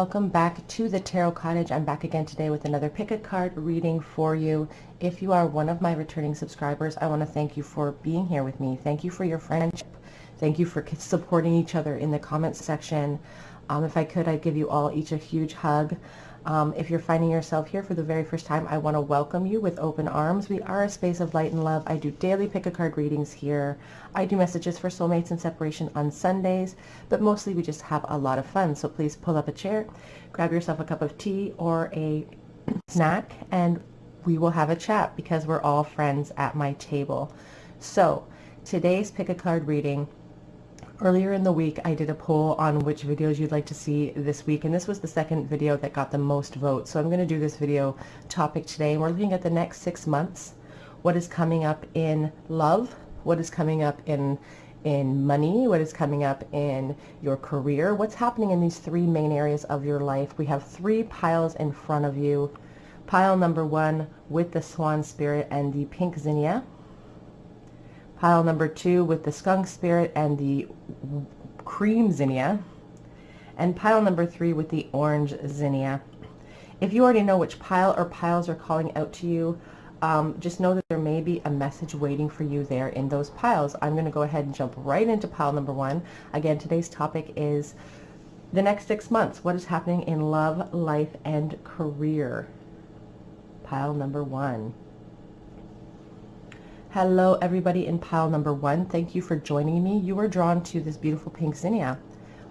welcome back to the Tarot Cottage. I'm back again today with another pick a card reading for you. If you are one of my returning subscribers, I want to thank you for being here with me. Thank you for your friendship. Thank you for supporting each other in the comments section. If I could, I'd give you all each a huge hug. If you're finding yourself here for the very first time, I want to welcome you with open arms. We are a space of light and love. I do daily pick-a-card readings here. I do messages for soulmates and separation on Sundays, but mostly we just have a lot of fun. So please pull up a chair, grab yourself a cup of tea or a snack, and we will have a chat because we're all friends at my table. So today's pick-a-card reading, earlier in the week, I did a poll on which videos you'd like to see this week, and this was the second video that got the most votes. So I'm going to do this video topic today, and we're looking at the next 6 months. What is coming up in love? What is coming up in money? What is coming up in your career? What's happening in these three main areas of your life? We have 3 piles in front of you. Pile number 1 with the swan spirit and the pink zinnia. Pile number 2 with the skunk spirit and the cream zinnia. And pile number 3 with the orange zinnia. If you already know which pile or piles are calling out to you, just know that there may be a message waiting for you there in those piles. I'm going to go ahead and jump right into pile number 1. Again, today's topic is the next 6 months. What is happening in love, life, and career? Pile number 1. Hello everybody in pile number 1. Thank you for joining me. You were drawn to this beautiful pink zinnia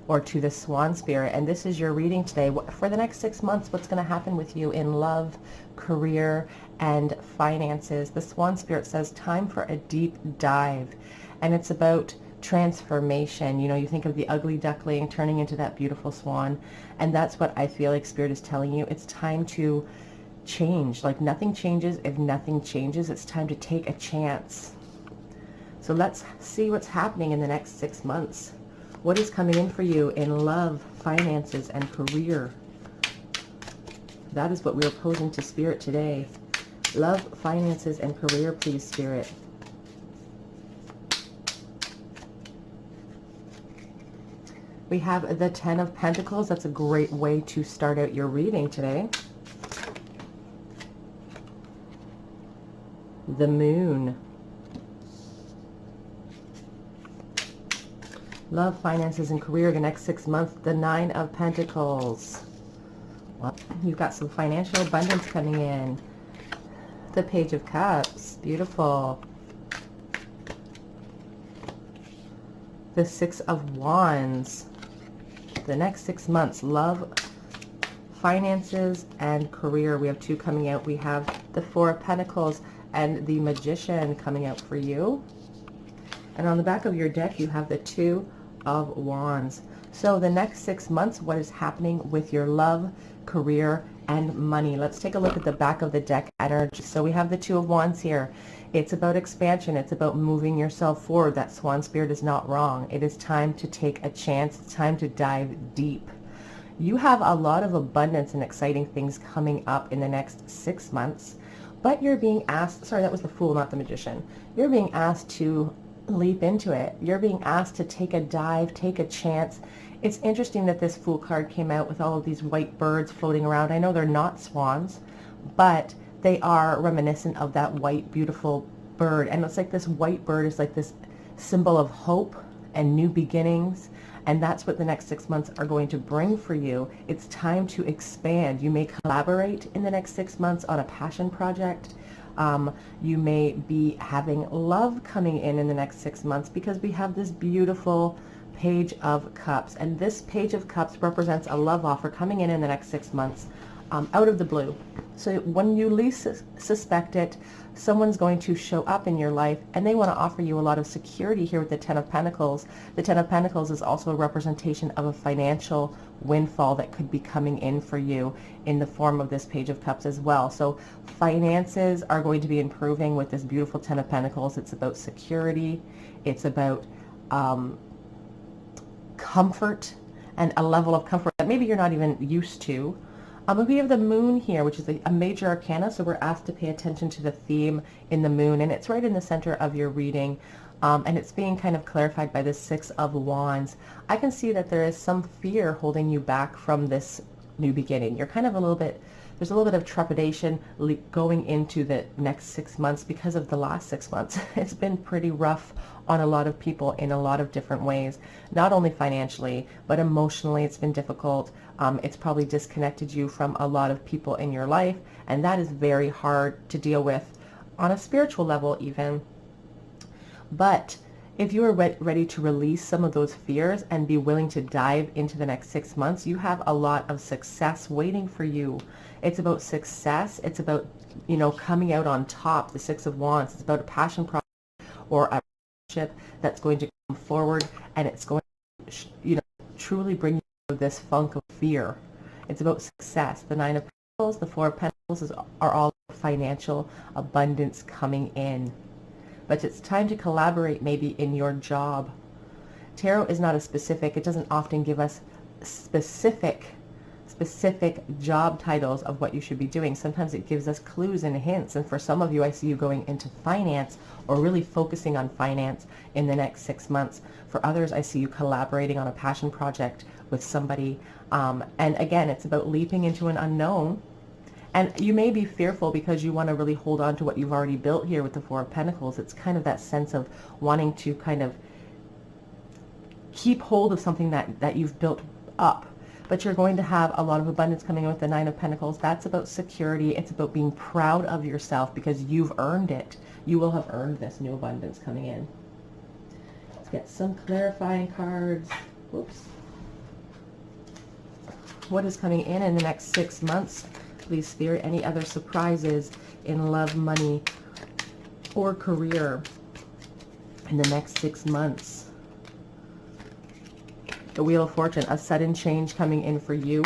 or to the swan spirit, and this is your reading today. For the next 6 months, what's going to happen with you in love, career, and finances? The swan spirit says time for a deep dive, and it's about transformation. You know, you think of the ugly duckling turning into that beautiful swan, and that's what I feel like spirit is telling you. It's time to change. Like nothing changes if nothing changes. It's time to take a chance. So let's see what's happening in the next 6 months. What is coming in for you in love, finances, and career? That is what we're posing to spirit today. Love, finances, and career, please, spirit. We have the 10 of Pentacles. That's a great way to start out your reading today. The Moon. Love, finances, and career the next 6 months. The 9 of Pentacles. Well, you've got some financial abundance coming in. The Page of Cups. Beautiful. The 6 of Wands. The next 6 months. Love, finances, and career. We have 2 coming out. We have the 4 of Pentacles and the Magician coming out for you. And on the back of your deck, you have the 2 of Wands. So the next 6 months, what is happening with your love, career, and money? Let's take a look at the back of the deck energy. So we have the 2 of Wands here. It's about expansion. It's about moving yourself forward. That swan spirit is not wrong. It is time to take a chance. It's time to dive deep. You have a lot of abundance and exciting things coming up in the next 6 months. But you're being asked, sorry, that was the Fool, not the Magician. You're being asked to leap into it. You're being asked to take a dive, take a chance. It's interesting that this Fool card came out with all of these white birds floating around. I know they're not swans, but they are reminiscent of that white, beautiful bird. And it's like this white bird is like this symbol of hope and new beginnings. And that's what the next 6 months are going to bring for you. It's time to expand. You may collaborate in the next 6 months on a passion project. You may be having love coming in the next 6 months because we have this beautiful Page of Cups. And this Page of Cups represents a love offer coming in the next 6 months out of the blue. So when you least suspect it, someone's going to show up in your life and they want to offer you a lot of security here with the 10 of Pentacles. The 10 of Pentacles is also a representation of a financial windfall that could be coming in for you in the form of this Page of Cups as well. So finances are going to be improving with this beautiful 10 of Pentacles. It's about security. It's about comfort and a level of comfort that maybe you're not even used to. But we have the Moon here, which is a major arcana, so we're asked to pay attention to the theme in the Moon, and it's right in the center of your reading. and it's being kind of clarified by the Six of Wands. I can see that there is some fear holding you back from this new beginning. You're kind of there's a little bit of trepidation going into the next 6 months because of the last 6 months. It's been pretty rough on a lot of people in a lot of different ways, not only financially, but emotionally. It's been difficult. It's probably disconnected you from a lot of people in your life, and that is very hard to deal with on a spiritual level even. But if you are ready to release some of those fears and be willing to dive into the next 6 months, you have a lot of success waiting for you. It's about success. It's about, coming out on top, the Six of Wands. It's about a passion project or a relationship that's going to come forward, and it's going to, truly bring you out of this funk of fear. It's about success. The Nine of Pentacles, the Four of Pentacles are all financial abundance coming in. But it's time to collaborate maybe in your job. Tarot is not a specific, it doesn't often give us specific job titles of what you should be doing. Sometimes it gives us clues and hints. And for some of you, I see you going into finance or really focusing on finance in the next 6 months. For others, I see you collaborating on a passion project with somebody. And again, it's about leaping into an unknown. And you may be fearful because you want to really hold on to what you've already built here with the Four of Pentacles. It's kind of that sense of wanting to kind of keep hold of something that you've built up. But you're going to have a lot of abundance coming in with the Nine of Pentacles. That's about security. It's about being proud of yourself because you've earned it. You will have earned this new abundance coming in. Let's get some clarifying cards. Whoops. What is coming in the next 6 months? Please, Spirit, any other surprises in love, money, or career in the next 6 months? The Wheel of Fortune, a sudden change coming in for you,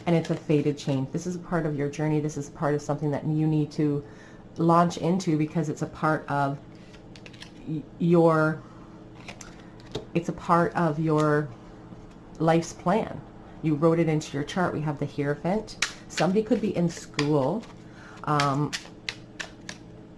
and it's a fated change. This is a part of your journey. This is part of something that you need to launch into because it's a part of your life's plan. You wrote it into your chart. We have the Hierophant. Somebody could be in school.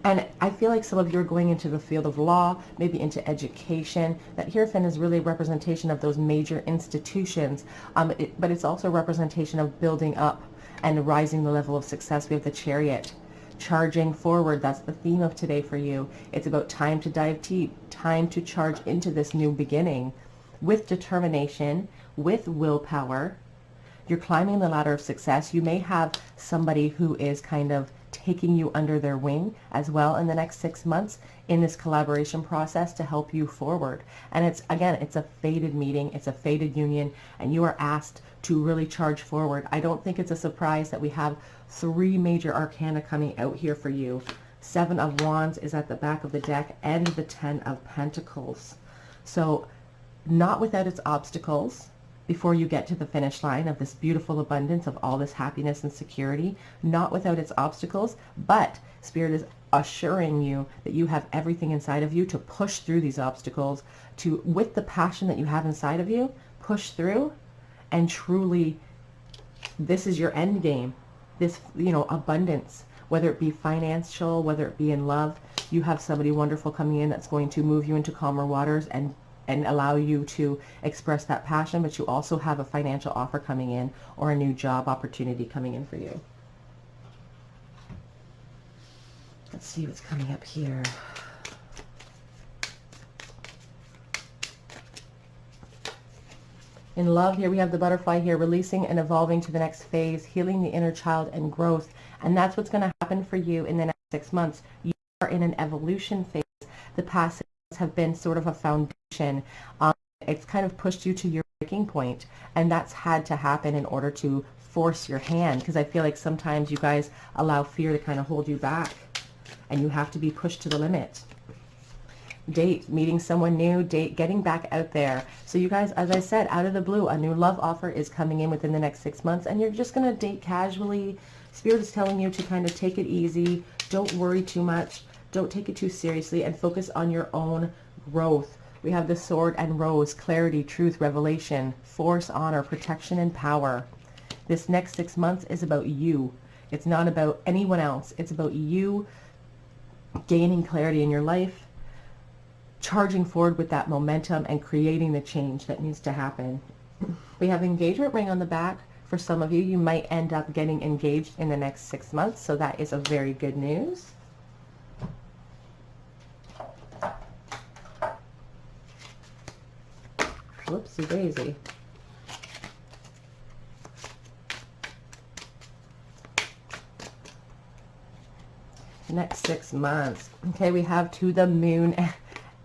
And I feel like some of you are going into the field of law, maybe into education. That Hierophant is really a representation of those major institutions, but it's also a representation of building up and rising the level of success. We have the Chariot, charging forward. That's the theme of today for you. It's about time to dive deep, time to charge into this new beginning with determination, with willpower. You're climbing the ladder of success. You may have somebody who is kind of taking you under their wing as well in the next 6 months in this collaboration process to help you forward. And it's a fated meeting. It's a fated union, and you are asked to really charge forward. I don't think it's a surprise that we have 3 major arcana coming out here for you. Seven of Wands is at the back of the deck, and the Ten of Pentacles. So not without its obstacles before you get to the finish line of this beautiful abundance of all this happiness and security, not without its obstacles, but Spirit is assuring you that you have everything inside of you to push through these obstacles, to, with the passion that you have inside of you, push through, and truly, this is your end game. This, abundance, whether it be financial, whether it be in love, you have somebody wonderful coming in that's going to move you into calmer waters and allow you to express that passion, but you also have a financial offer coming in or a new job opportunity coming in for you. Let's see what's coming up here. In love, here we have the butterfly here, releasing and evolving to the next phase, healing the inner child and growth. And that's what's going to happen for you in the next 6 months. You are in an evolution phase. The past 6 months have been sort of a foundation. It's kind of pushed you to your breaking point, and that's had to happen in order to force your hand, because I feel like sometimes you guys allow fear to kind of hold you back, and you have to be pushed to the limit. Date, meeting someone new, date, getting back out there. So you guys, as I said, out of the blue, a new love offer is coming in within the next 6 months, and you're just going to date casually. Spirit is telling you to kind of take it easy. Don't worry too much. Don't take it too seriously, and focus on your own growth. We have the Sword and Rose, clarity, truth, revelation, force, honor, protection, and power. This next 6 months is about you. It's not about anyone else. It's about you gaining clarity in your life, charging forward with that momentum, and creating the change that needs to happen. We have engagement ring on the back For some of you, you might end up getting engaged in the next 6 months, so that is a very good news. Whoopsie daisy. Next 6 months. Okay, we have to the moon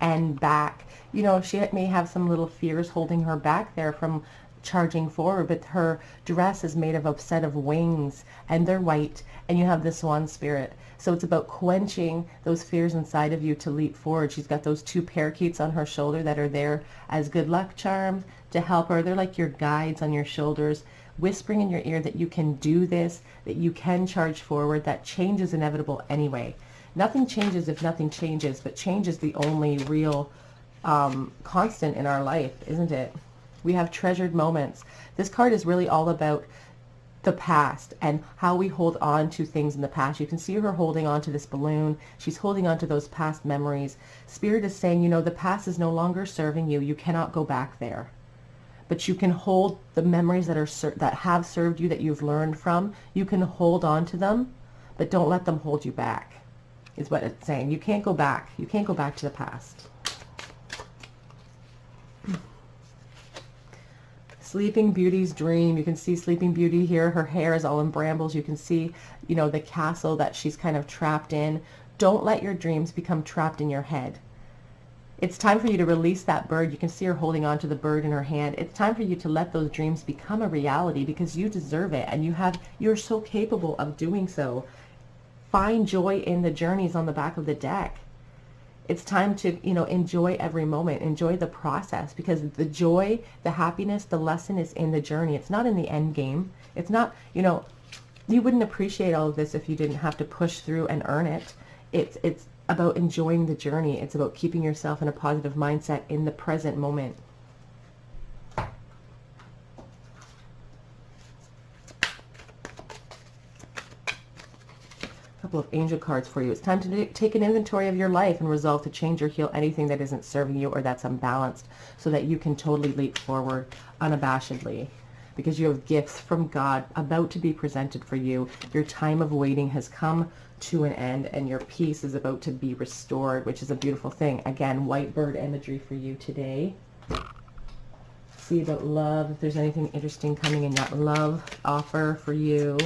and back. You know, she may have some little fears holding her back there from charging forward, but her dress is made of a set of wings and they're white, and you have the swan spirit. So it's about quenching those fears inside of you to leap forward. She's got those 2 parakeets on her shoulder that are there as good luck charms to help her. They're like your guides on your shoulders, whispering in your ear that you can do this, that you can charge forward, that change is inevitable anyway. Nothing changes if nothing changes, but change is the only real constant in our life, isn't it? We have treasured moments. This card is really all about the past and how we hold on to things in the past. You can see her holding on to this balloon. She's holding on to those past memories. Spirit is saying, you know, the past is no longer serving you. You cannot go back there. But you can hold the memories that have served you, that you've learned from. You can hold on to them, but don't let them hold you back, is what it's saying. You can't go back. You can't go back to the past. Sleeping Beauty's dream. You can see Sleeping Beauty here. Her hair is all in brambles. You can see, you know, the castle that she's kind of trapped in. Don't let your dreams become trapped in your head. It's time for you to release that bird. You can see her holding on to the bird in her hand. It's time for you to let those dreams become a reality, because you deserve it, and you're so capable of doing so. Find joy in the journeys on the back of the deck. It's time to, you know, enjoy every moment, enjoy the process, because the joy, the happiness, the lesson is in the journey. It's not in the end game. It's not, you know, you wouldn't appreciate all of this if you didn't have to push through and earn it. It's about enjoying the journey. It's about keeping yourself in a positive mindset in the present moment. A couple of angel cards for you. It's time to take an inventory of your life and resolve to change or heal anything that isn't serving you or that's unbalanced, so that you can totally leap forward unabashedly, because you have gifts from God about to be presented for you. Your time of waiting has come to an end, and your peace is about to be restored, which is a beautiful thing. Again, white bird imagery for you today. See about love, if there's anything interesting coming in that love offer for you.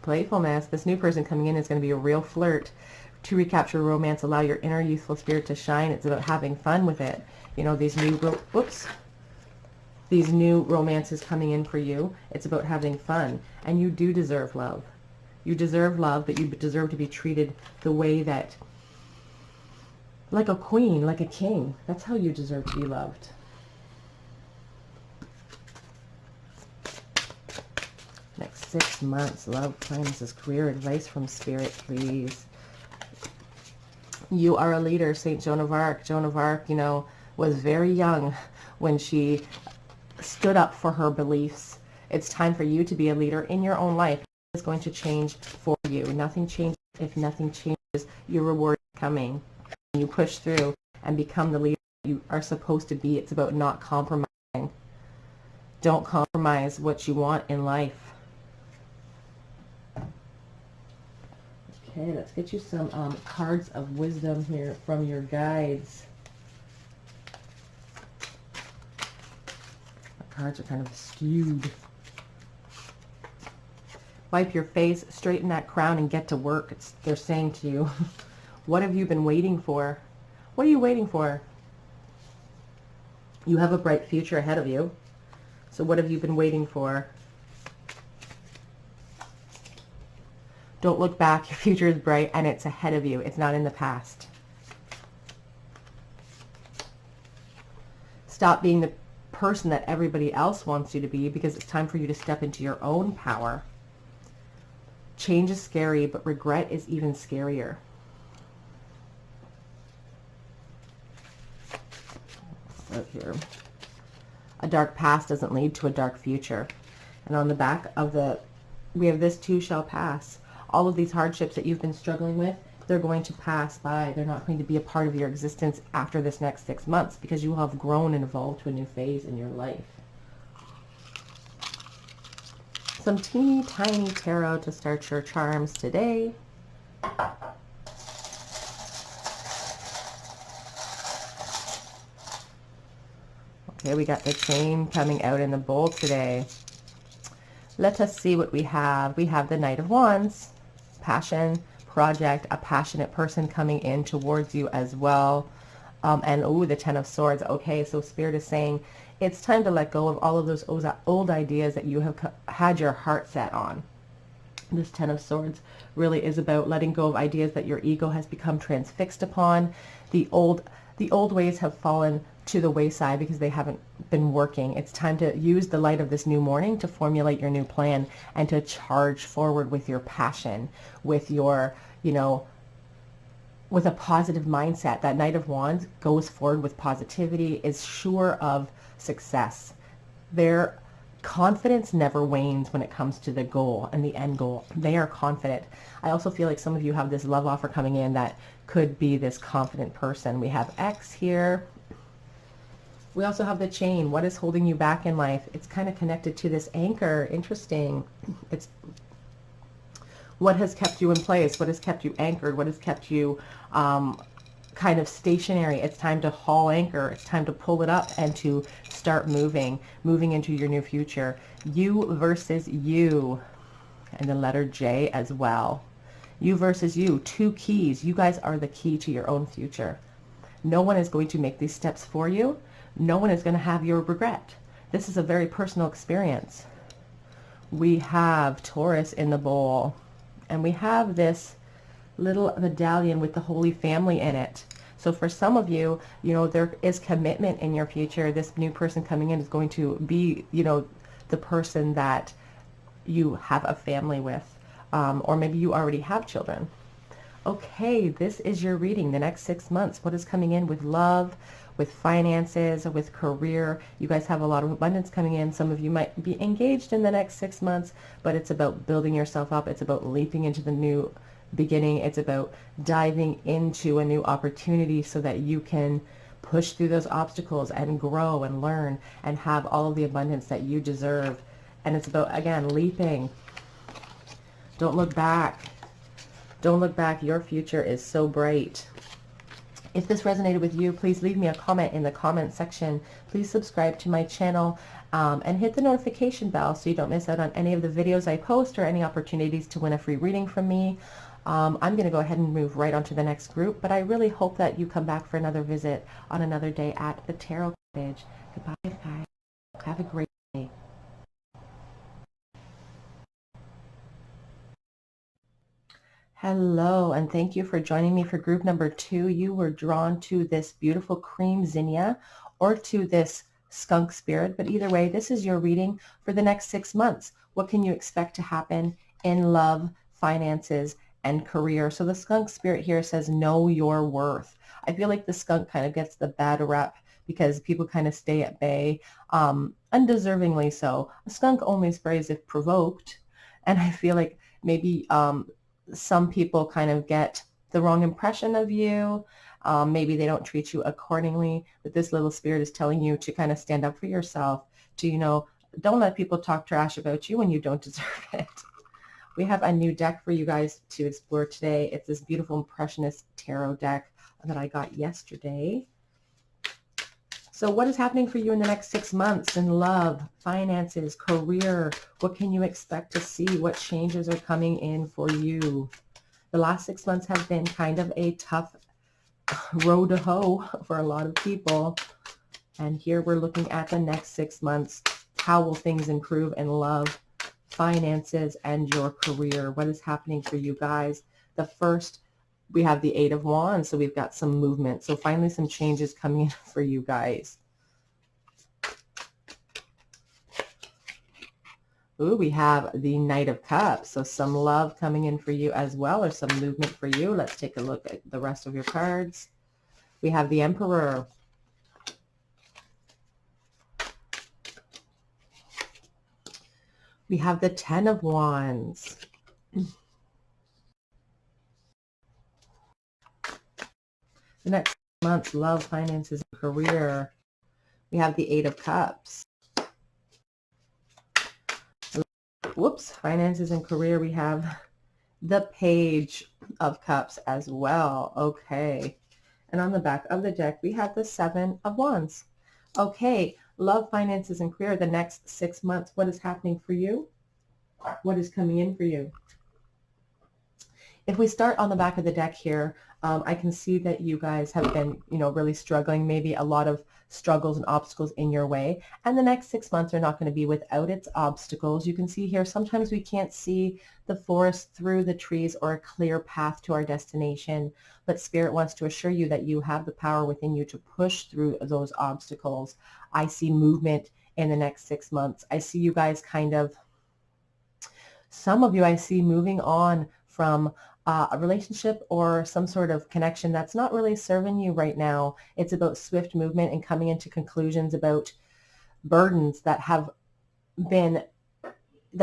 Playfulness. This new person coming in is going to be a real flirt. To recapture romance, allow your inner youthful spirit to shine. It's about having fun with it. You know, these new romances coming in for you. It's about having fun, and you do deserve love. You deserve love, but you deserve to be treated the way that, like a queen, like a king. That's how you deserve to be loved. Next 6 months, love, finances, career, advice from Spirit, please. You are a leader, Saint Joan of Arc. Joan of Arc, you know, was very young when she stood up for her beliefs. It's time for you to be a leader in your own life. It's going to change for you. Nothing changes. If nothing changes, your reward is coming. When you push through and become the leader you are supposed to be, it's about not compromising. Don't compromise what you want in life. Okay, let's get you some cards of wisdom here from your guides. The cards are kind of skewed. Wipe your face, straighten that crown, and get to work. They're saying to you, what have you been waiting for? What are you waiting for? You have a bright future ahead of you. So what have you been waiting for? Don't look back. Your future is bright, and it's ahead of you. It's not in the past. Stop being the person that everybody else wants you to be, because it's time for you to step into your own power. Change is scary, but regret is even scarier. Right here. A dark past doesn't lead to a dark future. And on the back of we have this too shall pass. All of these hardships that you've been struggling with, they're going to pass by. They're not going to be a part of your existence after this next 6 months, because you will have grown and evolved to a new phase in your life. some teeny tiny tarot to start your charms today. Okay, we got the chain coming out in the bowl today. Let us see what we have. We have the Knight of Wands, passion, project, a passionate person coming in towards you as well. And the Ten of Swords. Okay, so Spirit is saying it's time to let go of all of those old ideas that you have had your heart set on. This Ten of Swords really is about letting go of ideas that your ego has become transfixed upon. The old ways have fallen to the wayside because they haven't been working. It's time to use the light of this new morning to formulate your new plan and to charge forward with your passion, with your, with a positive mindset. That Knight of Wands goes forward with positivity, is sure of success. Their confidence never wanes when it comes to the goal and the end goal. They are confident. I also feel like some of you have this love offer coming in that could be this confident person. We have X here. We also have the chain. What is holding you back in life? It's kind of connected to this anchor. Interesting. It's what has kept you in place? What has kept you anchored? What has kept you kind of stationary? It's time to haul anchor. It's time to pull it up and to start moving into your new future. You versus you. And the letter J as well. You versus you. Two keys. You guys are the key to your own future. No one is going to make these steps for you. No one is going to have your regret. This is a very personal experience. We have Taurus in the bowl. And we have this little medallion with the Holy Family in it. So for some of you, there is commitment in your future. This new person coming in is going to be, the person that you have a family with. Or maybe you already have children. Okay, this is your reading. The next 6 months. What is coming in with love, with finances, with career? You guys have a lot of abundance coming in. Some of you might be engaged in the next 6 months, but it's about building yourself up. It's about leaping into the new beginning. It's about diving into a new opportunity so that you can push through those obstacles and grow and learn and have all of the abundance that you deserve. And it's about, again, leaping. Don't look back. Don't look back. Your future is so bright. If this resonated with you, please leave me a comment in the comment section. Please subscribe to my channel and hit the notification bell so you don't miss out on any of the videos I post or any opportunities to win a free reading from me. I'm going to go ahead and move right on to the next group, but I really hope that you come back for another visit on another day at the Tarot Cottage. Goodbye, guys. Have a great day. Hello, and thank you for joining me for group number 2. You were drawn to this beautiful cream zinnia or to this skunk spirit, but either way, this is your reading for the next 6 months. What can you expect to happen in love, finances, and career? So the skunk spirit here says, know your worth. I feel like the skunk kind of gets the bad rep because people kind of stay at bay, undeservingly so. A skunk only sprays if provoked, and I feel like maybe some people kind of get the wrong impression of you. Maybe they don't treat you accordingly, but this little spirit is telling you to kind of stand up for yourself, to, don't let people talk trash about you when you don't deserve it. We have a new deck for you guys to explore today. It's this beautiful Impressionist tarot deck that I got yesterday. So what is happening for you in the next 6 months in love, finances, career? What can you expect to see? What changes are coming in for you? The last 6 months have been kind of a tough road to hoe for a lot of people. And here we're looking at the next 6 months. How will things improve in love, finances, and your career? What is happening for you guys? The first, we have the Eight of Wands, so we've got some movement. So finally some changes coming in for you guys. Ooh, we have the Knight of Cups, so some love coming in for you as well, or some movement for you. Let's take a look at the rest of your cards. We have the Emperor. We have the Ten of Wands. The next month's love, finances, and career. We have the Eight of Cups. whoops, finances and career, we have the Page of Cups as well. Okay. And on the back of the deck, we have the Seven of Wands. Okay, love, finances, and career, the next 6 months. What is happening for you? What is coming in for you? If we start on the back of the deck here, I can see that you guys have been, really struggling, maybe a lot of struggles and obstacles in your way. And the next 6 months are not going to be without its obstacles. You can see here, sometimes we can't see the forest through the trees or a clear path to our destination. But Spirit wants to assure you that you have the power within you to push through those obstacles. I see movement in the next 6 months. I see you guys some of you I see moving on from a relationship or some sort of connection that's not really serving you right now. It's about swift movement and coming into conclusions about burdens that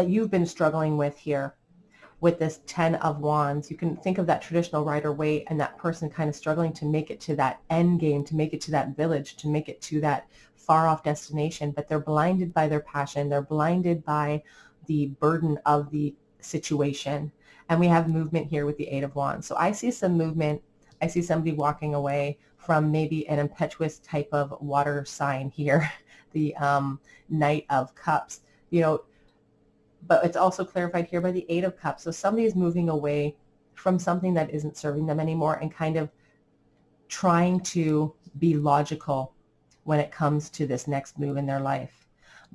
you've been struggling with here with this 10 of Wands. You can think of that traditional Rider-Waite and that person kind of struggling to make it to that end game, to make it to that village, to make it to that far off destination, but they're blinded by their passion. They're blinded by the burden of the situation. And we have movement here with the Eight of Wands. So I see some movement. I see somebody walking away from maybe an impetuous type of water sign here, the Knight of Cups, but it's also clarified here by the Eight of Cups. So somebody is moving away from something that isn't serving them anymore and kind of trying to be logical when it comes to this next move in their life.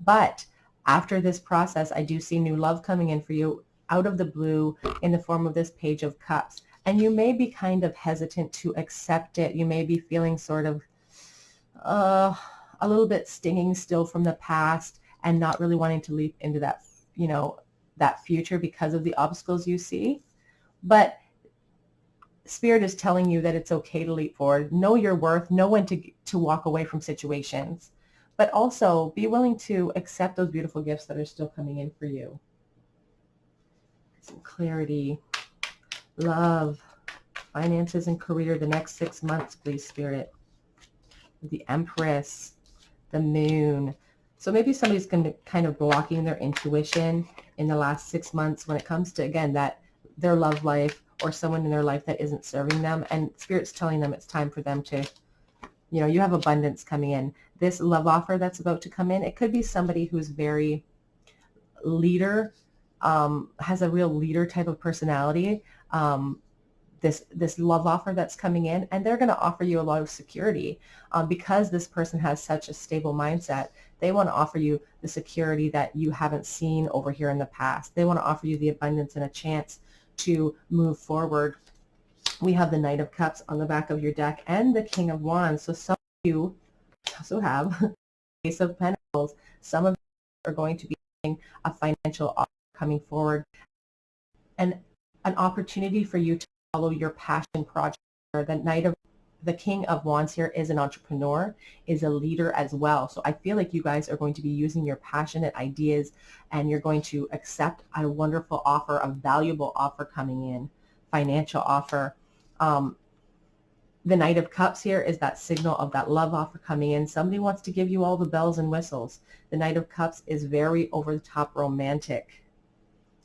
But after this process, I do see new love coming in for you out of the blue in the form of this Page of Cups. And you may be kind of hesitant to accept it. You may be feeling sort of a little bit stinging still from the past and not really wanting to leap into that, that future because of the obstacles you see. But Spirit is telling you that it's okay to leap forward. Know your worth. Know when to walk away from situations. But also be willing to accept those beautiful gifts that are still coming in for you. Some clarity, love, finances, and career the next 6 months, please, Spirit. The Empress, the Moon. So maybe somebody's going to kind of blocking their intuition in the last 6 months when it comes to, again, that their love life or someone in their life that isn't serving them. And Spirit's telling them it's time for them to, you have abundance coming in. This love offer that's about to come in, it could be somebody who's very leader, has a real leader type of personality. This love offer that's coming in, and they're going to offer you a lot of security because this person has such a stable mindset. They want to offer you the security that you haven't seen over here in the past. They want to offer you the abundance and a chance to move forward. We have the Knight of Cups on the back of your deck and the King of Wands. So some of you also have Ace of Pentacles. Some of you are going to be getting a financial offer coming forward and an opportunity for you to follow your passion project. The King of Wands here is an entrepreneur, is a leader as well. So I feel like you guys are going to be using your passionate ideas and you're going to accept a wonderful offer, a valuable offer coming in, financial offer. The Knight of Cups here is that signal of that love offer coming in. Somebody wants to give you all the bells and whistles. The Knight of Cups is very over-the-top romantic.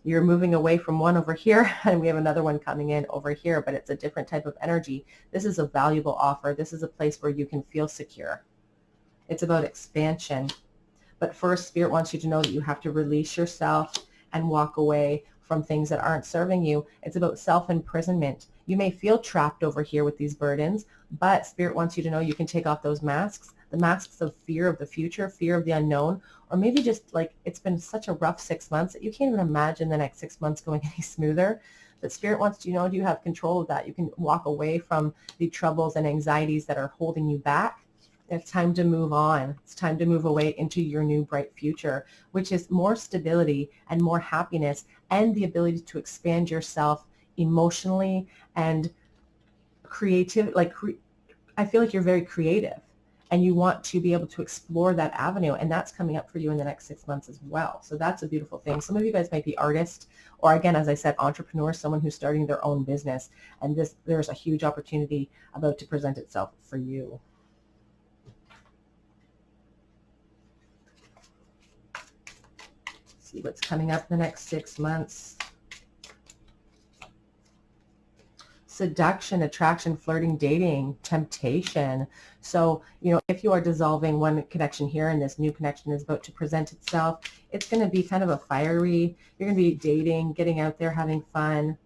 You're moving away from one over here, and we have another one coming in over here, but it's a different type of energy. This is a valuable offer. This is a place where you can feel secure. It's about expansion. But first, Spirit wants you to know that you have to release yourself and walk away from things that aren't serving you. It's about self-imprisonment. You may feel trapped over here with these burdens, but Spirit wants you to know you can take off those masks, the masks of fear of the future, fear of the unknown, or maybe just like it's been such a rough 6 months that you can't even imagine the next 6 months going any smoother. But Spirit wants you to know you have control of that. You can walk away from the troubles and anxieties that are holding you back. It's time to move on. It's time to move away into your new bright future, which is more stability and more happiness and the ability to expand yourself emotionally and creative. I feel like you're very creative and you want to be able to explore that avenue, and that's coming up for you in the next 6 months as well. So that's a beautiful thing. Some of you guys might be artists or, again, as I said, entrepreneurs, someone who's starting their own business, and there's a huge opportunity about to present itself for you. see what's coming up the next 6 months. Seduction, attraction, flirting, dating, temptation. So, if you are dissolving one connection here and this new connection is about to present itself, it's going to be kind of a fiery, you're going to be dating, getting out there, having fun.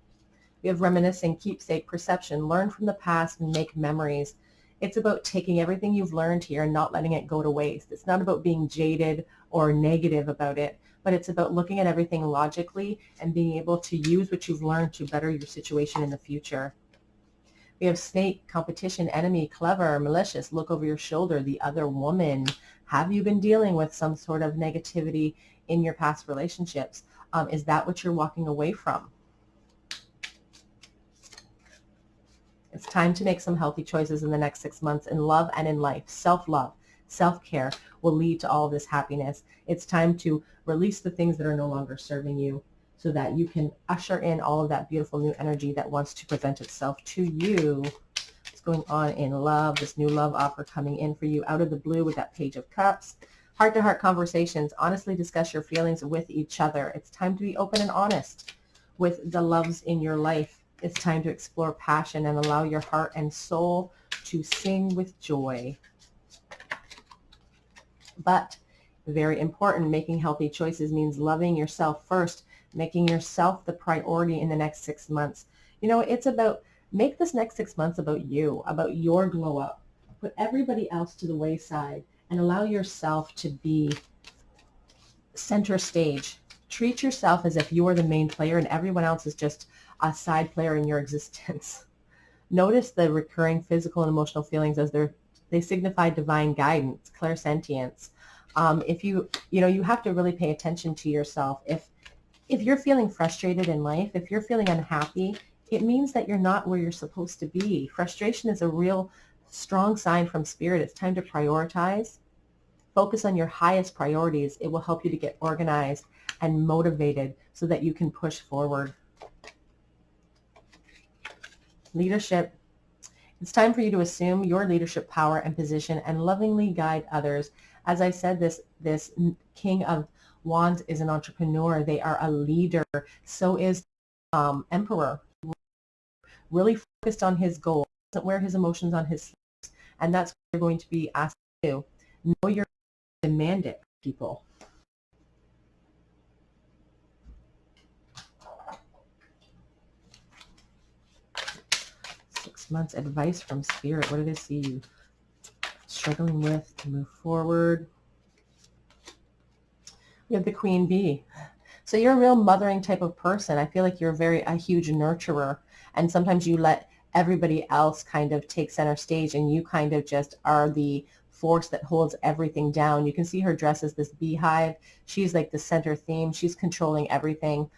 We have reminiscing, keepsake, perception, learn from the past and make memories. It's about taking everything you've learned here and not letting it go to waste. It's not about being jaded or negative about it, but it's about looking at everything logically and being able to use what you've learned to better your situation in the future. We have snake, competition, enemy, clever, malicious, look over your shoulder, the other woman. Have you been dealing with some sort of negativity in your past relationships? Is that what you're walking away from? It's time to make some healthy choices in the next 6 months in love and in life. Self-love, self-care will lead to all of this happiness. It's time to release the things that are no longer serving you so that you can usher in all of that beautiful new energy that wants to present itself to you. What's going on in love? This new love offer coming in for you out of the blue with that Page of Cups. Heart-to-heart conversations. Honestly discuss your feelings with each other. It's time to be open and honest with the loves in your life. It's time to explore passion and allow your heart and soul to sing with joy. But very important, making healthy choices means loving yourself first, making yourself the priority in the next 6 months. It's about, make this next 6 months about you, about your glow up. Put everybody else to the wayside and allow yourself to be center stage. Treat yourself as if you are the main player and everyone else is just a side player in your existence. Notice the recurring physical and emotional feelings as they signify divine guidance, clairsentience. If you have to really pay attention to yourself. If you're feeling frustrated in life, if you're feeling unhappy, it means that you're not where you're supposed to be. Frustration is a real strong sign from spirit. It's time to prioritize. Focus on your highest priorities. It will help you to get organized and motivated so that you can push forward. Leadership. It's time for you to assume your leadership power and position and lovingly guide others. As I said, this King of Wands is an entrepreneur. They are a leader. So is Emperor. Really focused on his goal. Doesn't wear his emotions on his sleeves. And that's what you're going to be asked to do. Know your demand it, people. Months advice from spirit. What do they see you struggling with to move forward? We have the Queen Bee. So you're a real mothering type of person. I feel like you're a huge nurturer, and sometimes you let everybody else kind of take center stage and you kind of just are the force that holds everything down. You can see her dress as this beehive. She's like the center theme. She's controlling everything.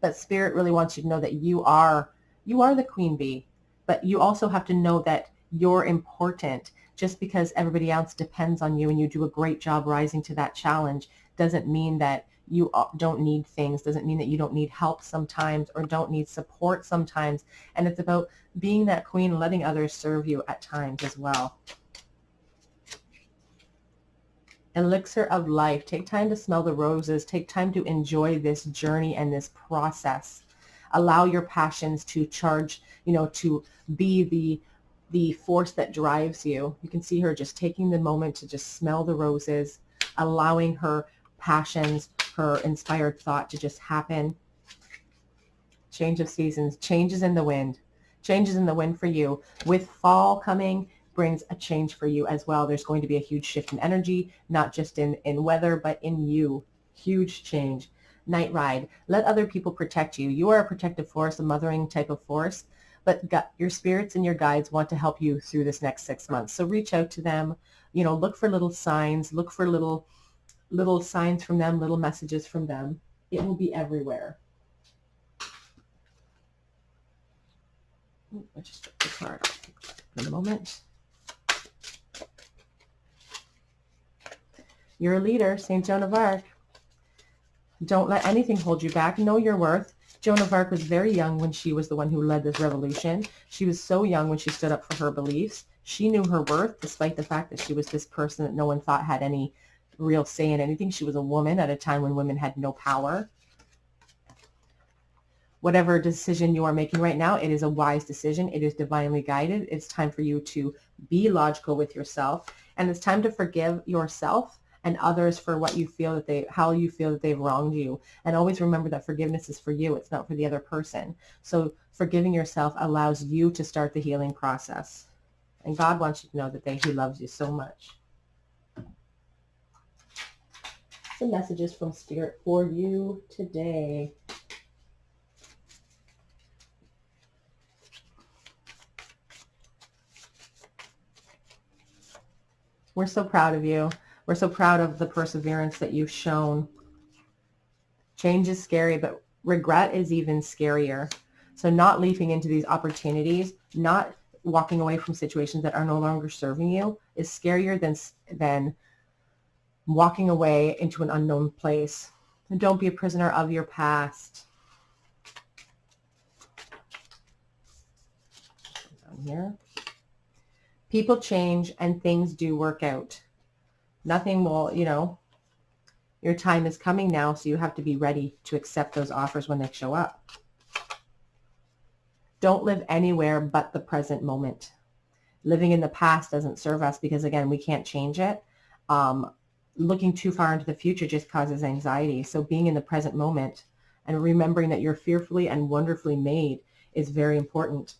But spirit really wants you to know that you are the Queen Bee. But you also have to know that you're important. Just because everybody else depends on you and you do a great job rising to that challenge doesn't mean that you don't need things, doesn't mean that you don't need help sometimes or don't need support sometimes. And it's about being that queen, letting others serve you at times as well. Elixir of life. Take time to smell the roses. Take time to enjoy this journey and this process. Allow your passions to charge, to be the force that drives you. You can see her just taking the moment to just smell the roses, allowing her passions, her inspired thought to just happen. Change of seasons, changes in the wind. Changes in the wind for you. With fall coming brings a change for you as well. There's going to be a huge shift in energy, not just in weather, but in you. Huge change. Night ride. Let other people protect you. You are a protective force, a mothering type of force, but your spirits and your guides want to help you through this next 6 months. So reach out to them, look for little signs, look for little signs from them, little messages from them. It will be everywhere. I just took the card off in a moment. You're a leader, St. Joan of Arc. Don't let anything hold you back. Know your worth. Joan of Arc was very young when she was the one who led this revolution. She was so young when she stood up for her beliefs. She knew her worth despite the fact that she was this person that no one thought had any real say in anything. She was a woman at a time when women had no power. Whatever decision you are making right now, it is a wise decision. It is divinely guided. It's time for you to be logical with yourself. And it's time to forgive yourself and others for what you feel that how you feel that they've wronged you. And always remember that forgiveness is for you. It's not for the other person. So forgiving yourself allows you to start the healing process. And God wants you to know that He loves you so much. Some messages from Spirit for you today. We're so proud of you. We're so proud of the perseverance that you've shown. Change is scary, but regret is even scarier. So not leaping into these opportunities, not walking away from situations that are no longer serving you is scarier than walking away into an unknown place. And don't be a prisoner of your past. Down here. People change and things do work out. Nothing will, your time is coming now, so you have to be ready to accept those offers when they show up. Don't live anywhere but the present moment. Living in the past doesn't serve us because, again, we can't change it. Looking too far into the future just causes anxiety. So being in the present moment and remembering that you're fearfully and wonderfully made is very important.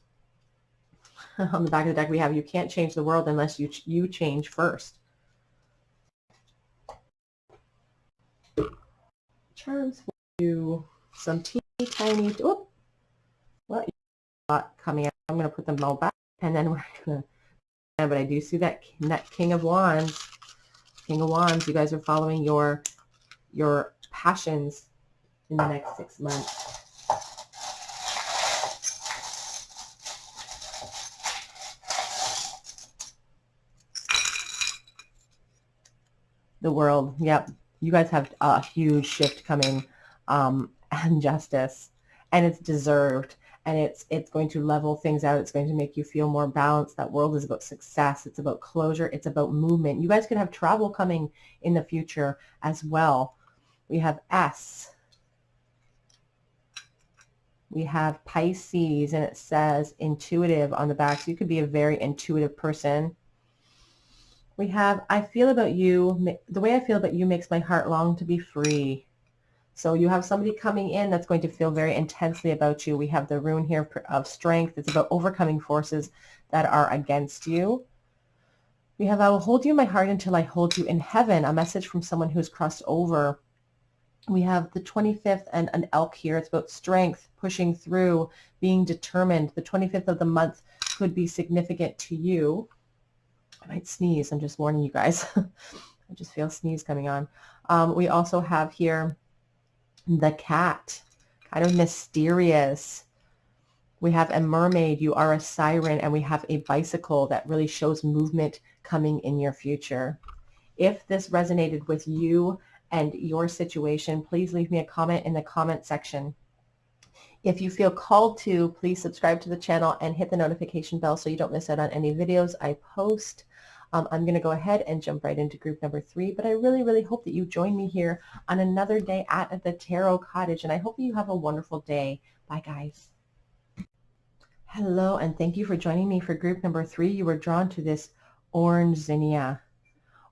On the back of the deck, we have, you can't change the world unless you change first. Charms for you. Some teeny tiny, what you got coming out. I'm going to put them all back. And then we're going to, but I do see that King of Wands. King of Wands, you guys are following your passions in the next 6 months. The World, yep. You guys have a huge shift coming, and justice, and it's deserved, and it's going to level things out. It's going to make you feel more balanced. That World is about success. It's about closure. It's about movement. You guys could have travel coming in the future as well. We have S. We have Pisces, and it says intuitive on the back. So you could be a very intuitive person. We have, I feel about you, the way I feel about you makes my heart long to be free. So you have somebody coming in that's going to feel very intensely about you. We have the rune here of strength. It's about overcoming forces that are against you. We have, I will hold you in my heart until I hold you in heaven, a message from someone who's crossed over. We have the 25th and an elk here. It's about strength, pushing through, being determined. The 25th of the month could be significant to you. I might sneeze. I'm just warning you guys. I just feel sneeze coming on. We also have here the cat, kind of mysterious. We have a mermaid. You are a siren. And we have a bicycle that really shows movement coming in your future. If this resonated with you and your situation, please leave me a comment in the comment section. If you feel called to, please subscribe to the channel and hit the notification bell so you don't miss out on any videos I post. I'm going to go ahead and jump right into group number 3, but I really, really hope that you join me here on another day at the Tarot Cottage, and I hope you have a wonderful day. Bye, guys. Hello, and thank you for joining me for group number 3. You were drawn to this orange zinnia,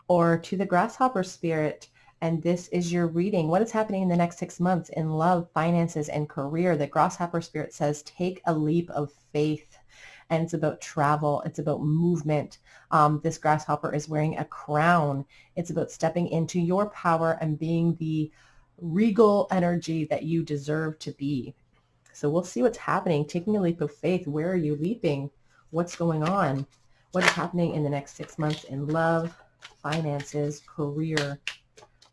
or to the grasshopper spirit. And this is your reading. What is happening in the next 6 months in love, finances, and career? The grasshopper spirit says, take a leap of faith. And it's about travel. It's about movement. This grasshopper is wearing a crown. It's about stepping into your power and being the regal energy that you deserve to be. So we'll see what's happening. Taking a leap of faith. Where are you leaping? What's going on? What is happening in the next 6 months in love, finances, career?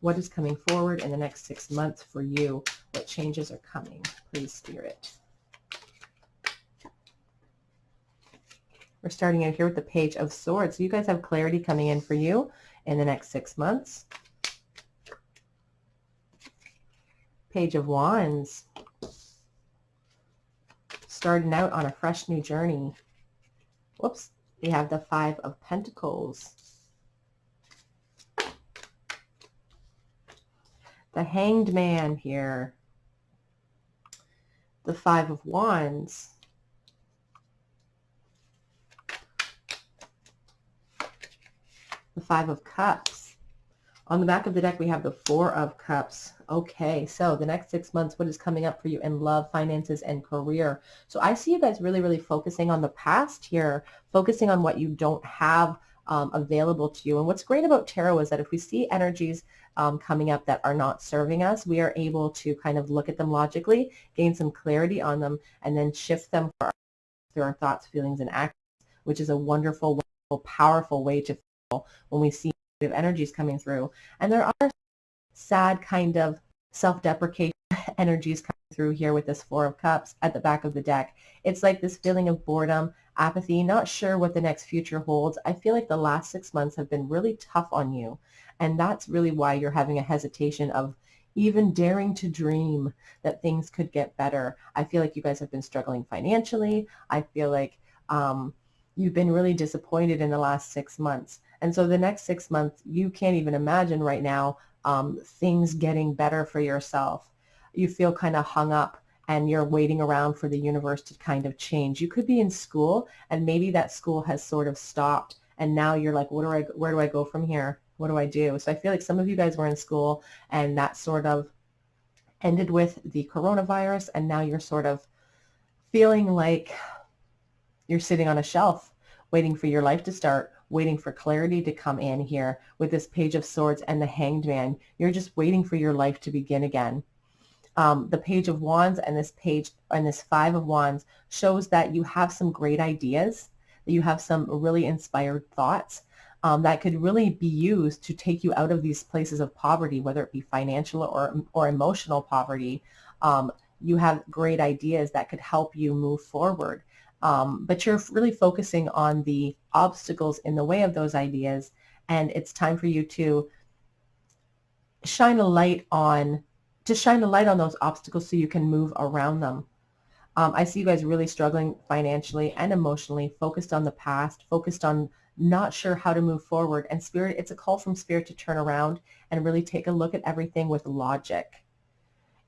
What is coming forward in the next 6 months for you? What changes are coming? Please, Spirit. We're starting out here with the Page of Swords. So you guys have clarity coming in for you in the next 6 months. Page of Wands. Starting out on a fresh new journey. Whoops. We have the 5 of Pentacles. The Hanged Man here. The Five of Wands. The Five of Cups. On the back of the deck, we have the Four of Cups. Okay, so the next 6 months, what is coming up for you in love, finances, and career? So I see you guys really, really focusing on the past here, focusing on what you don't have available to you. And what's great about tarot is that if we see energies coming up that are not serving us, we are able to kind of look at them logically, gain some clarity on them, and then shift them through our thoughts, feelings, and actions, which is a wonderful, wonderful, powerful way to feel when we see negative energies coming through. And there are sad kind of self-deprecation energies coming through here with this Four of Cups at the back of the deck. It's like this feeling of boredom, apathy, not sure what the next future holds. I feel like the last 6 months have been really tough on you. And that's really why you're having a hesitation of even daring to dream that things could get better. I feel like you guys have been struggling financially. I feel like you've been really disappointed in the last 6 months. And so the next 6 months, you can't even imagine right now things getting better for yourself. You feel kind of hung up and you're waiting around for the universe to kind of change. You could be in school and maybe that school has sort of stopped and now you're like, where do I go from here? What do I do? So I feel like some of you guys were in school and that sort of ended with the coronavirus and now you're sort of feeling like you're sitting on a shelf waiting for your life to start, waiting for clarity to come in here with this Page of Swords and the Hanged Man. You're just waiting for your life to begin again. The Page of Wands and this Five of Wands shows that you have some great ideas, that you have some really inspired thoughts that could really be used to take you out of these places of poverty, whether it be financial or emotional poverty. You have great ideas that could help you move forward. But you're really focusing on the obstacles in the way of those ideas, and it's time for you to shine a light on those obstacles so you can move around them. I see you guys really struggling financially and emotionally, focused on the past, focused on not sure how to move forward. And Spirit, it's a call from Spirit to turn around and really take a look at everything with logic.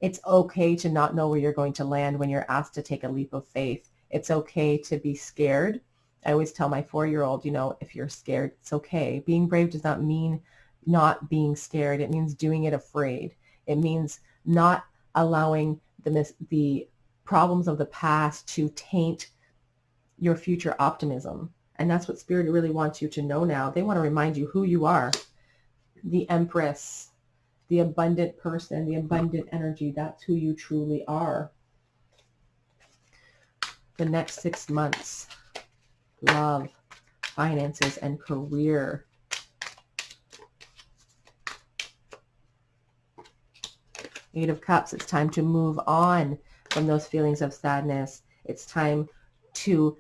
It's okay to not know where you're going to land when you're asked to take a leap of faith. It's okay to be scared. I always tell my 4-year-old, if you're scared, it's okay. Being brave does not mean not being scared. It means doing it afraid. It means not allowing the problems of the past to taint your future optimism. And that's what Spirit really wants you to know now. They want to remind you who you are. The Empress, the abundant person, the abundant energy. That's who you truly are. The next 6 months, love, finances, and career. Eight of Cups, it's time to move on from those feelings of sadness. It's time to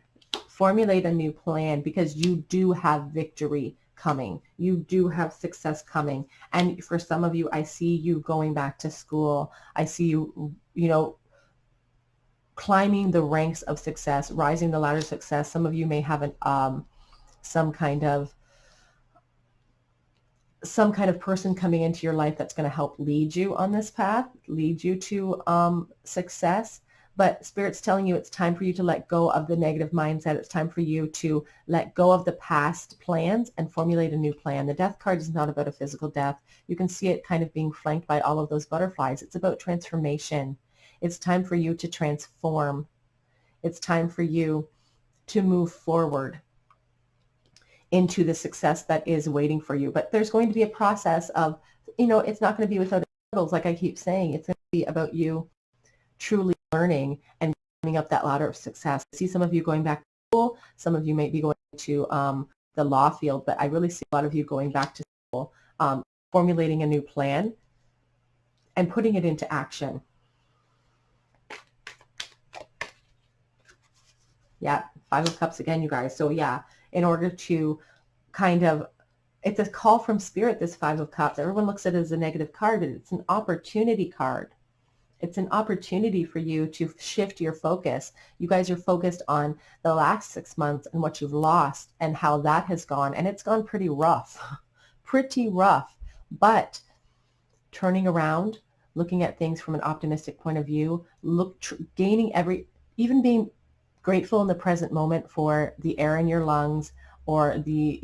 formulate a new plan because you do have victory coming. You do have success coming. And for some of you, I see you going back to school. I see you, climbing the ranks of success, rising the ladder of success. Some of you may have some kind of person coming into your life that's going to help lead you on this path, lead you to success. But Spirit's telling you it's time for you to let go of the negative mindset. It's time for you to let go of the past plans and formulate a new plan. The Death card is not about a physical death. You can see it kind of being flanked by all of those butterflies. It's about transformation. It's time for you to transform. It's time for you to move forward into the success that is waiting for you. But there's going to be a process of, it's not going to be without struggles. Like I keep saying, it's going to be about you truly learning and climbing up that ladder of success. I see some of you going back to school. Some of you may be going to the law field, but I really see a lot of you going back to school, formulating a new plan and putting it into action. Yeah, Five of Cups again, you guys. So yeah, in order to it's a call from Spirit, this Five of Cups. Everyone looks at it as a negative card, but it's an opportunity card. It's an opportunity for you to shift your focus. You guys are focused on the last 6 months and what you've lost and how that has gone. And it's gone pretty rough, pretty rough. But turning around, looking at things from an optimistic point of view, gaining even being grateful in the present moment for the air in your lungs or the,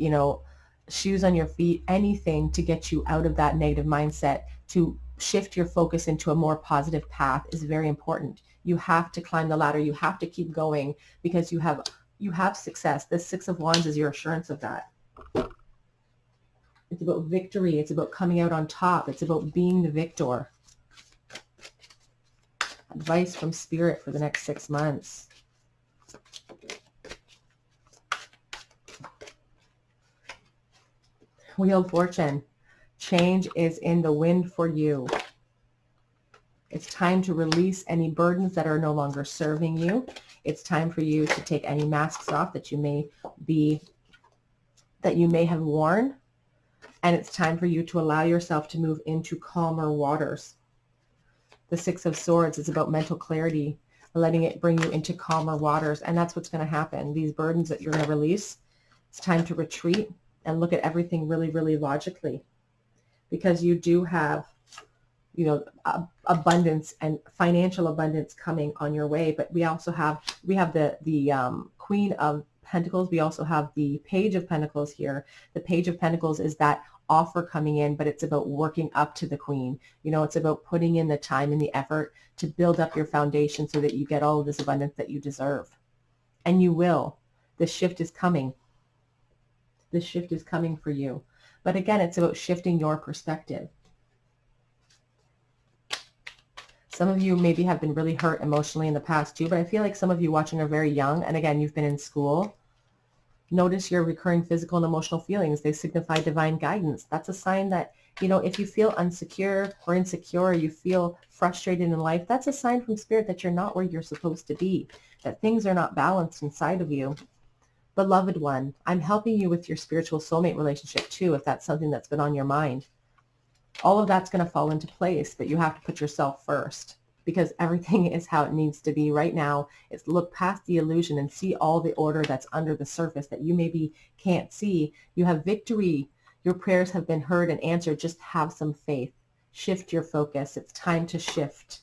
shoes on your feet, anything to get you out of that negative mindset, to shift your focus into a more positive path is very important. You have to climb the ladder. You have to keep going because you have success. The Six of Wands is your assurance of that. It's about victory. It's about coming out on top. It's about being the victor. Advice from Spirit for the next 6 months. Wheel of Fortune. Change is in the wind for you. It's time to release any burdens that are no longer serving you. It's time for you to take any masks off that you may have worn. And it's time for you to allow yourself to move into calmer waters. The Six of Swords is about mental clarity, letting it bring you into calmer waters. And that's what's going to happen. These burdens that you're going to release, it's time to retreat and look at everything really, really logically. Because you do have, abundance and financial abundance coming on your way. But we have the Queen of Pentacles. We also have the Page of Pentacles here. The Page of Pentacles is that offer coming in, but it's about working up to the Queen. It's about putting in the time and the effort to build up your foundation so that you get all of this abundance that you deserve. And you will. The shift is coming. The shift is coming for you. But again, it's about shifting your perspective. Some of you maybe have been really hurt emotionally in the past too, but I feel like some of you watching are very young. And again, you've been in school. Notice your recurring physical and emotional feelings. They signify divine guidance. That's a sign that, if you feel insecure, you feel frustrated in life, that's a sign from Spirit that you're not where you're supposed to be, that things are not balanced inside of you. Beloved one, I'm helping you with your spiritual soulmate relationship too, if that's something that's been on your mind. All of that's going to fall into place, but you have to put yourself first because everything is how it needs to be right now. It's look past the illusion and see all the order that's under the surface that you maybe can't see. You have victory. Your prayers have been heard and answered. Just have some faith. Shift your focus. It's time to shift.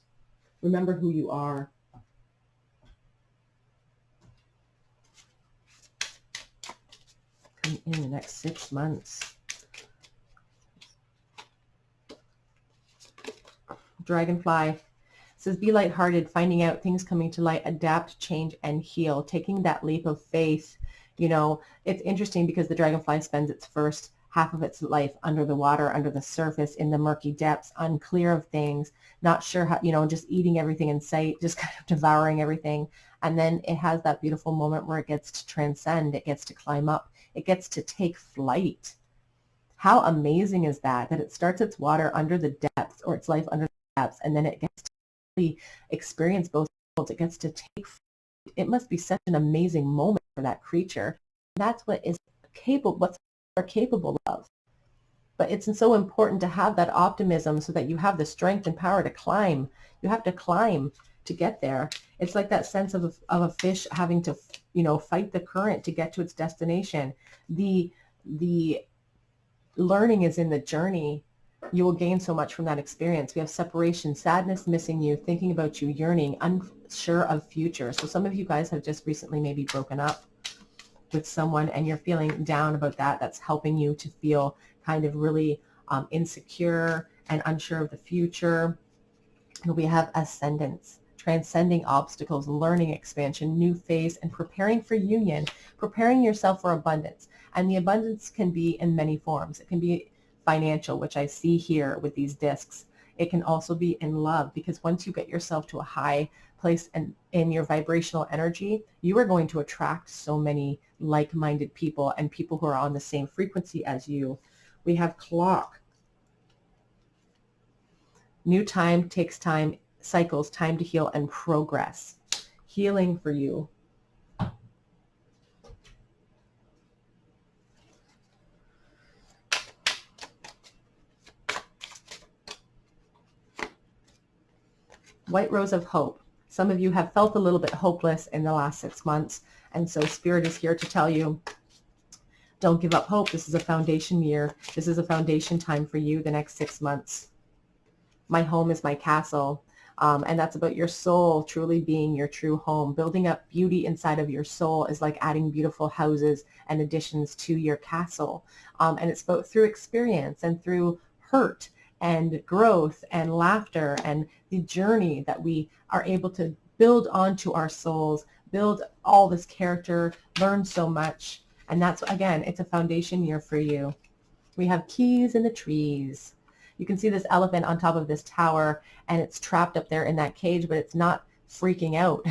Remember who you are. In the next 6 months. Dragonfly says, be lighthearted, finding out things coming to light, adapt, change, and heal. Taking that leap of faith. It's interesting because the dragonfly spends its first half of its life under the water, under the surface, in the murky depths, unclear of things, not sure how, just eating everything in sight, just kind of devouring everything. And then it has that beautiful moment where it gets to transcend, it gets to climb up, it gets to take flight. How amazing is that it starts its water under the depths, or its life under the depths, and then it gets to really experience both worlds. It gets to take flight. It must be such an amazing moment for that creature. That's what is capable, what are capable of. But it's so important to have that optimism so that you have the strength and power to climb. You have to climb to get there. It's like that sense of a fish having to, fight the current to get to its destination. The learning is in the journey. You will gain so much from that experience. We have separation, sadness, missing you, thinking about you, yearning, unsure of future. So some of you guys have just recently maybe broken up with someone and you're feeling down about that. That's helping you to feel kind of really insecure and unsure of the future. We have ascendance, transcending obstacles, learning expansion, new phase, and preparing for union, preparing yourself for abundance. And the abundance can be in many forms. It can be financial, which I see here with these discs. It can also be in love, because once you get yourself to a high place and in your vibrational energy, you are going to attract so many like-minded people and people who are on the same frequency as you. We have clock. New time takes time, cycles, time to heal and progress. Healing for you. White Rose of Hope. Some of you have felt a little bit hopeless in the last 6 months, and so Spirit is here to tell you, don't give up hope. This is a foundation year. This is a foundation time for you the next 6 months. My home is my castle. And that's about your soul truly being your true home. Building up beauty inside of your soul is like adding beautiful houses and additions to your castle. And it's about through experience and through hurt and growth and laughter and the journey that we are able to build onto our souls, build all this character, learn so much. And that's, again, it's a foundation year for you. We have keys in the trees. You can see this elephant on top of this tower, and it's trapped up there in that cage, but it's not freaking out.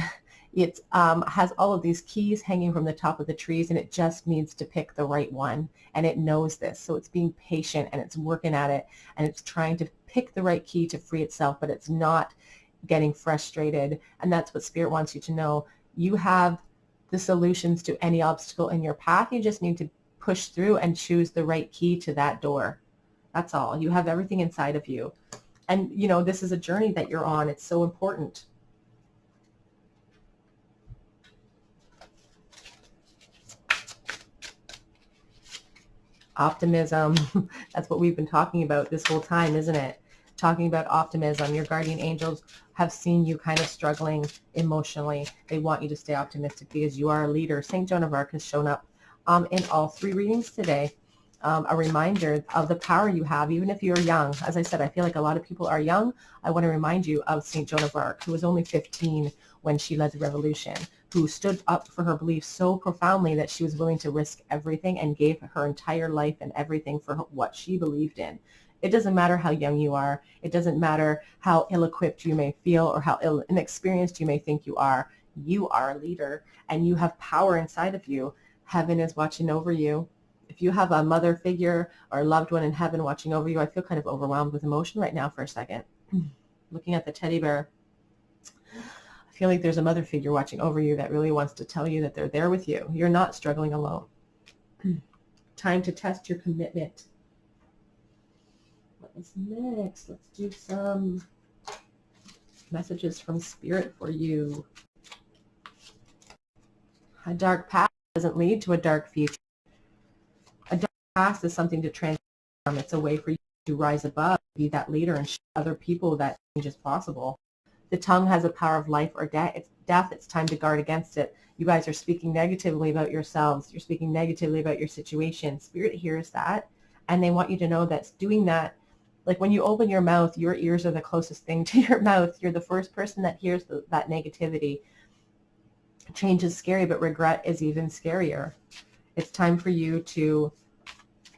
It has all of these keys hanging from the top of the trees, and it just needs to pick the right one, and it knows this. So it's being patient, and it's working at it, and it's trying to pick the right key to free itself, but it's not getting frustrated. And that's what Spirit wants you to know. You have the solutions to any obstacle in your path. You just need to push through and choose the right key to that door. That's all. You have everything inside of you. And, you know, this is a journey that you're on. It's so important. Optimism. That's what we've been talking about this whole time, isn't it? Talking about optimism. Your guardian angels have seen you kind of struggling emotionally. They want you to stay optimistic because you are a leader. St. Joan of Arc has shown up in all 3 readings today. A reminder of the power you have, even if you're young. As I said, I feel like a lot of people are young. I want to remind you of St. Joan of Arc, who was only 15 when she led the revolution, who stood up for her beliefs so profoundly that she was willing to risk everything and gave her entire life and everything for what she believed in. It doesn't matter how young you are. It doesn't matter how ill-equipped you may feel or how inexperienced you may think you are. You are a leader, and you have power inside of you. Heaven is watching over you. If you have a mother figure or a loved one in heaven watching over you, I feel kind of overwhelmed with emotion right now for a second. Looking at the teddy bear, I feel like there's a mother figure watching over you that really wants to tell you that they're there with you. You're not struggling alone. Time to test your commitment. What is next? Let's do some messages from Spirit for you. A dark past doesn't lead to a dark future. A dark past is something to transform. It's a way for you to rise above, be that leader, and show other people that change is possible. The tongue has a power of life or death. It's time to guard against it. You guys are speaking negatively about yourselves. You're speaking negatively about your situation. Spirit hears that, and they want you to know that doing that, like when you open your mouth, your ears are the closest thing to your mouth. You're the first person that hears that negativity. Change is scary, but regret is even scarier. It's time for you to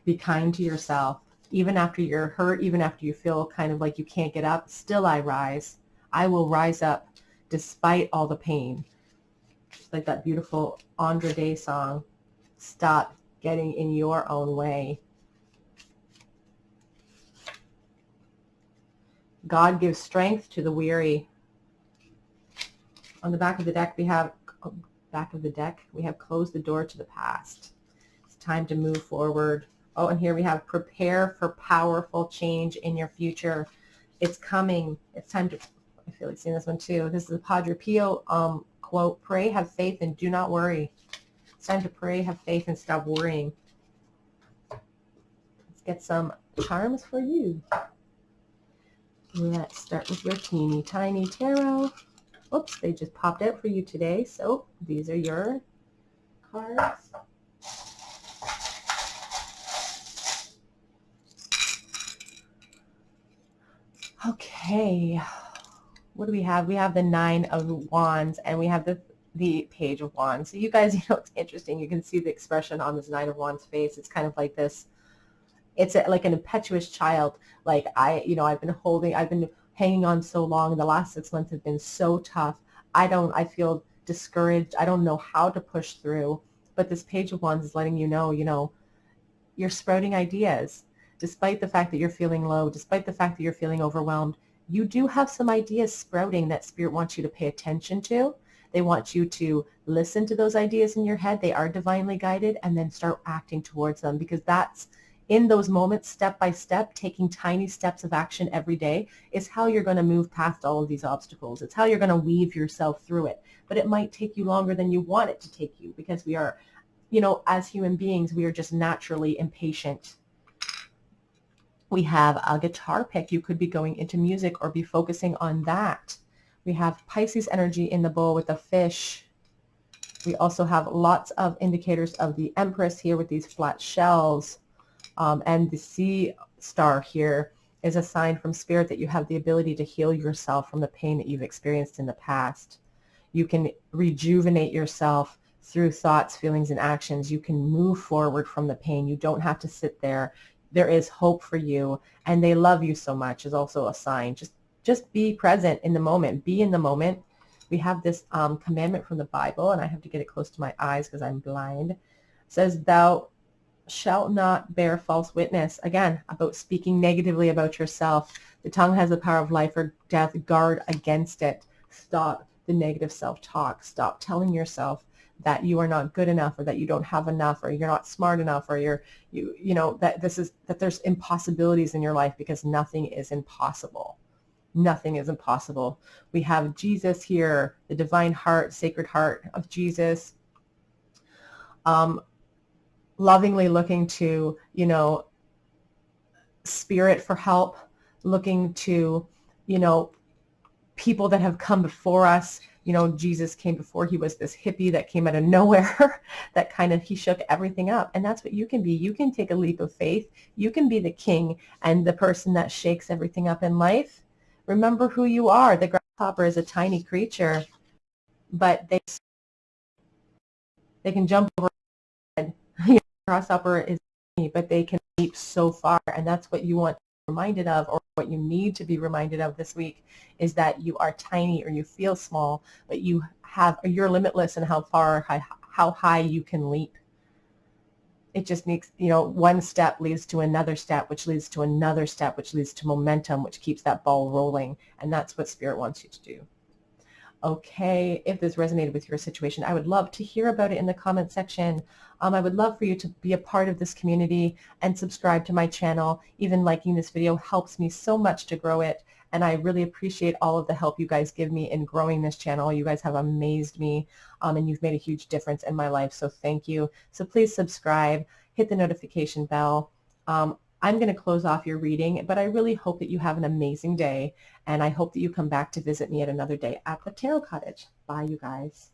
be kind to yourself. Even after you're hurt, even after you feel kind of like you can't get up, still I rise. I will rise up despite all the pain. Just like that beautiful Andra Day song, stop getting in your own way. God gives strength to the weary. On the back of the deck, we have closed the door to the past. It's time to move forward. Oh, and here we have prepare for powerful change in your future. It's coming. It's time to, I feel like seeing this one too. This is the Padre Pio quote, pray, have faith, and do not worry. It's time to pray, have faith, and stop worrying. Let's get some charms for you. Let's start with your teeny tiny tarot. Oops, they just popped out for you today. So these are your cards. Okay, what do we have? We have the 9 of Wands, and we have the Page of Wands. So you guys, it's interesting. You can see the expression on this 9 of Wands face. It's kind of like this. It's like an impetuous child. Like I've been hanging on so long. The last 6 months have been so tough. I feel discouraged. I don't know how to push through. But this Page of Wands is letting you know, you're sprouting ideas. Despite the fact that you're feeling low, despite the fact that you're feeling overwhelmed, you do have some ideas sprouting that Spirit wants you to pay attention to. They want you to listen to those ideas in your head. They are divinely guided, and then start acting towards them, because that's in those moments, step by step, taking tiny steps of action every day is how you're going to move past all of these obstacles. It's how you're going to weave yourself through it. But it might take you longer than you want it to take you, because we are, as human beings, we are just naturally impatient. We have a guitar pick. You could be going into music or be focusing on that. We have Pisces energy in the bowl with the fish. We also have lots of indicators of the Empress here with these flat shells. And the sea star here is a sign from Spirit that you have the ability to heal yourself from the pain that you've experienced in the past. You can rejuvenate yourself through thoughts, feelings, and actions. You can move forward from the pain. You don't have to sit there. There is hope for you, and they love you so much is also a sign. Just be present in the moment. Be in the moment. We have this commandment from the Bible, and I have to get it close to my eyes because I'm blind. It says, thou shalt not bear false witness. Again, about speaking negatively about yourself. The tongue has the power of life or death. Guard against it. Stop the negative self-talk. Stop telling yourself that you are not good enough, or that you don't have enough, or you're not smart enough, or you know that there's impossibilities in your life, because nothing is impossible. Nothing is impossible. We have Jesus here, the divine heart, sacred heart of Jesus, lovingly looking to, Spirit for help, looking to, people that have come before us. Jesus came before. He was this hippie that came out of nowhere that he shook everything up. And that's what you can be. You can take a leap of faith. You can be the king and the person that shakes everything up in life. Remember who you are. The grasshopper is a tiny creature, but they can jump over. Grasshopper is tiny, but they can leap so far. And that's what you want to be reminded of, or what you need to be reminded of this week, is that you are tiny, or you feel small, but you're limitless in how high you can leap. It just needs, one step leads to another step, which leads to another step, which leads to momentum, which keeps that ball rolling. And that's what Spirit wants you to do. Okay, if this resonated with your situation, I would love to hear about it in the comment section. I would love for you to be a part of this community and subscribe to my channel. Even liking this video helps me so much to grow it. And I really appreciate all of the help you guys give me in growing this channel. You guys have amazed me, and you've made a huge difference in my life. So thank you. So please subscribe, hit the notification bell. I'm going to close off your reading, but I really hope that you have an amazing day, and I hope that you come back to visit me at another day at the Tarot Cottage. Bye, you guys.